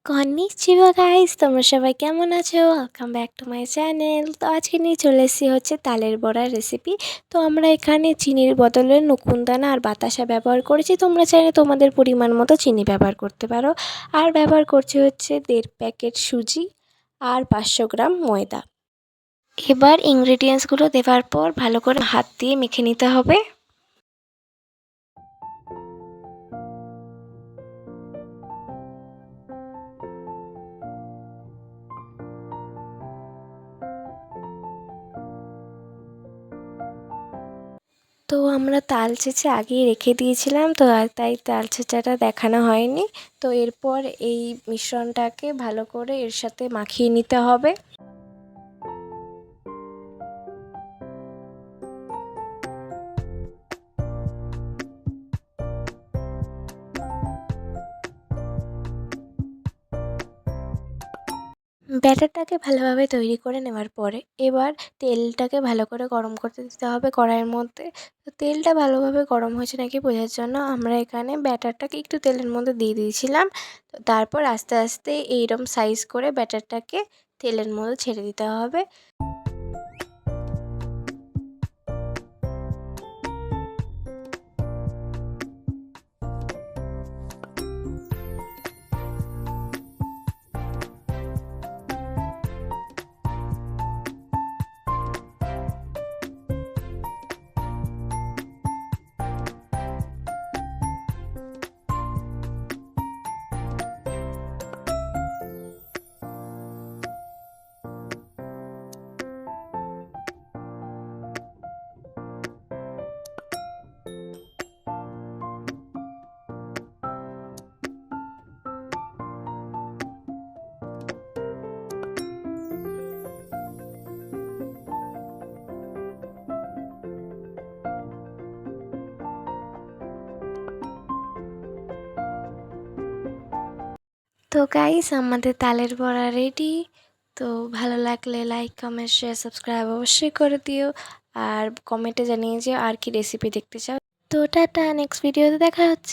Konnichiwa guys, তোমরা সবাই কেমন আছো? Welcome back to my channel. তো আজকে নিয়ে চলে এসেছি হচ্ছে তালের বড়ার রেসিপি। তো আমরা এখানে চিনির বদলে নকুনদানা আর বাতাসা ব্যবহার করেছি। তোমরা চাইলে তোমাদের পরিমাণ মতো চিনি ব্যবহার করতে পারো। আর ব্যবহার করছি হচ্ছে 1.5 প্যাকেট সুজি আর 500 গ্রাম ময়দা। এবার ইনগ্রিডিয়েন্টসগুলো দেওয়ার পর ভালো করে হাত দিয়ে মেখে নিতে হবে। তো আমরা তাল ছেঁচে আগেই রেখে দিয়েছিলাম, তো তাই তাল ছেঁচাটা দেখানো হয়নি। তো এরপর এই মিশ্রণটাকে ভালো করে এর সাথে মাখিয়ে নিতে হবে। ব্যাটারটাকে ভালোভাবে তৈরি করে নেওয়ার পরে এবার তেলটাকে ভালো করে গরম করতে দিতে হবে কড়াইয়ের মধ্যে। তো তেলটা ভালোভাবে গরম হয়েছে নাকি বোঝার জন্য আমরা এখানে ব্যাটারটাকে একটু তেলের মধ্যে দিয়ে দিয়েছিলাম। তো তারপর আস্তে আস্তে এইরকম সাইজ করে ব্যাটারটাকে তেলের মধ্যে ছেড়ে দিতে হবে। তো গাইস, আমাদের তালের বড়া রেডি। তো ভালো লাগলে লাইক, কমেন্ট, শেয়ার, সাবস্ক্রাইব অবশ্যই করে দিও। আর কমেন্টে জানিয়ে যে আর কি রেসিপি দেখতে চাও। তো টাটা, নেক্সট ভিডিওতে দেখা হচ্ছে।